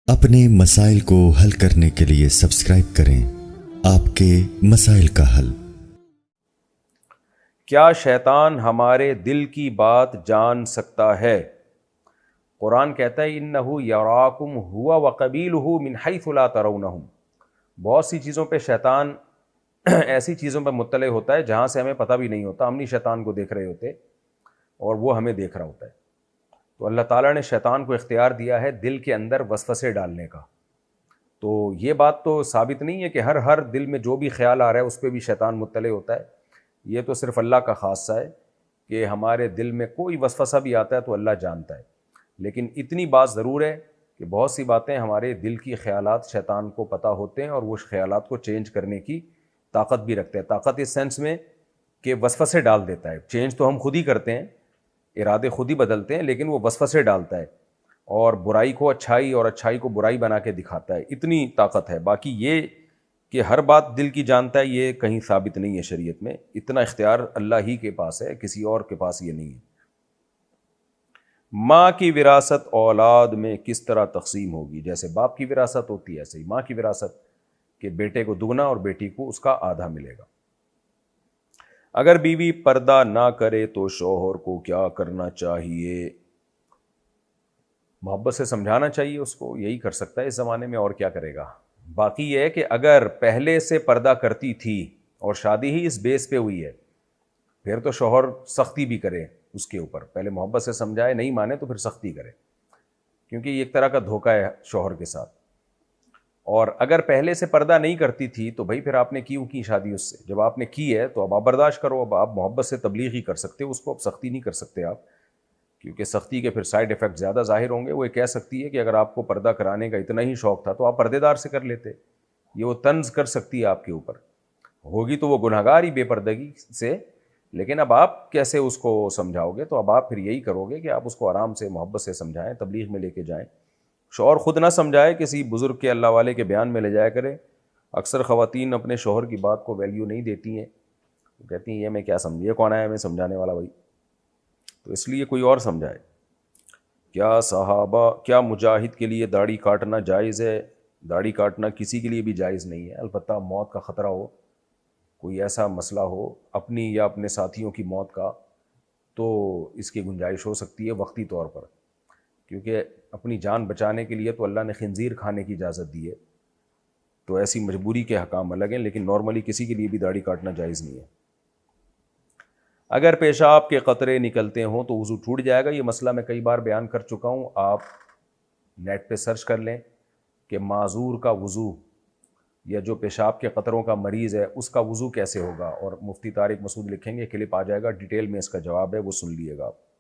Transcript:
اپنے مسائل کو حل کرنے کے لیے سبسکرائب کریں آپ کے مسائل کا حل۔ کیا شیطان ہمارے دل کی بات جان سکتا ہے؟ قرآن کہتا ہے اِنَّهُ يَرَاكُمْ هُوَ وَقَبِيلُهُ مِنْ حَيْثُ لَا تَرَوْنَهُم۔ بہت سی چیزوں پہ شیطان ایسی چیزوں پہ مطلع ہوتا ہے جہاں سے ہمیں پتہ بھی نہیں ہوتا، ہم نہیں شیطان کو دیکھ رہے ہوتے اور وہ ہمیں دیکھ رہا ہوتا ہے۔ تو اللہ تعالیٰ نے شیطان کو اختیار دیا ہے دل کے اندر وسوسے ڈالنے کا۔ تو یہ بات تو ثابت نہیں ہے کہ ہر دل میں جو بھی خیال آ رہا ہے اس پہ بھی شیطان مطلع ہوتا ہے۔ یہ تو صرف اللہ کا خاصہ ہے کہ ہمارے دل میں کوئی وسوسہ بھی آتا ہے تو اللہ جانتا ہے، لیکن اتنی بات ضرور ہے کہ بہت سی باتیں ہمارے دل کی خیالات شیطان کو پتہ ہوتے ہیں اور وہ خیالات کو چینج کرنے کی طاقت بھی رکھتے ہیں۔ طاقت اس سینس میں کہ وسوسے ڈال دیتا ہے، چینج تو ہم خود ہی کرتے ہیں، ارادے خود ہی بدلتے ہیں، لیکن وہ وسوسے ڈالتا ہے اور برائی کو اچھائی اور اچھائی کو برائی بنا کے دکھاتا ہے، اتنی طاقت ہے۔ باقی یہ کہ ہر بات دل کی جانتا ہے یہ کہیں ثابت نہیں ہے شریعت میں، اتنا اختیار اللہ ہی کے پاس ہے، کسی اور کے پاس یہ نہیں ہے۔ ماں کی وراثت اولاد میں کس طرح تقسیم ہوگی؟ جیسے باپ کی وراثت ہوتی ہے ایسے ہی ماں کی وراثت، کہ بیٹے کو دگنا اور بیٹی کو اس کا آدھا ملے گا۔ اگر بیوی پردہ نہ کرے تو شوہر کو کیا کرنا چاہیے؟ محبت سے سمجھانا چاہیے اس کو، یہی کر سکتا ہے اس زمانے میں، اور کیا کرے گا۔ باقی یہ ہے کہ اگر پہلے سے پردہ کرتی تھی اور شادی ہی اس بیس پہ ہوئی ہے، پھر تو شوہر سختی بھی کرے اس کے اوپر، پہلے محبت سے سمجھائے، نہیں مانے تو پھر سختی کرے، کیونکہ یہ ایک طرح کا دھوکہ ہے شوہر کے ساتھ۔ اور اگر پہلے سے پردہ نہیں کرتی تھی تو بھائی پھر آپ نے کیوں کی شادی اس سے؟ جب آپ نے کی ہے تو اب آپ برداشت کرو، اب آپ محبت سے تبلیغ ہی کر سکتے ہو اس کو، اب سختی نہیں کر سکتے آپ، کیونکہ سختی کے پھر سائیڈ ایفیکٹ زیادہ ظاہر ہوں گے۔ وہ یہ کہہ سکتی ہے کہ اگر آپ کو پردہ کرانے کا اتنا ہی شوق تھا تو آپ پردے دار سے کر لیتے، یہ وہ طنز کر سکتی ہے آپ کے اوپر، ہوگی تو وہ گنہگار ہی بے پردگی سے، لیکن اب آپ کیسے اس کو سمجھاؤ گے؟ تو اب آپ پھر یہی کرو گے کہ آپ اس کو آرام سے محبت سے سمجھائیں، تبلیغ میں لے کے جائیں، شوہر خود نہ سمجھائے، کسی بزرگ کے اللہ والے کے بیان میں لے جایا کرے۔ اکثر خواتین اپنے شوہر کی بات کو ویلیو نہیں دیتی ہیں، کہتی ہیں یہ میں کیا سمجھ، یہ کون آیا میں سمجھانے والا بھائی، تو اس لیے کوئی اور سمجھائے۔ کیا مجاہد کے لیے داڑھی کاٹنا جائز ہے؟ داڑھی کاٹنا کسی کے لیے بھی جائز نہیں ہے، البتہ موت کا خطرہ ہو، کوئی ایسا مسئلہ ہو اپنی یا اپنے ساتھیوں کی موت کا، تو اس کی گنجائش ہو سکتی ہے وقتی طور پر، کیونکہ اپنی جان بچانے کے لیے تو اللہ نے خنزیر کھانے کی اجازت دی ہے، تو ایسی مجبوری کے حکام الگ ہیں، لیکن نارملی کسی کے لیے بھی داڑھی کاٹنا جائز نہیں ہے۔ اگر پیشاب کے قطرے نکلتے ہوں تو وضو ٹوٹ جائے گا، یہ مسئلہ میں کئی بار بیان کر چکا ہوں، آپ نیٹ پہ سرچ کر لیں کہ معذور کا وضو یا جو پیشاب کے قطروں کا مریض ہے اس کا وضو کیسے ہوگا، اور مفتی طارق مسعود لکھیں گے، کلپ آ جائے گا، ڈیٹیل میں اس کا جواب ہے، وہ سن لیے گا آپ۔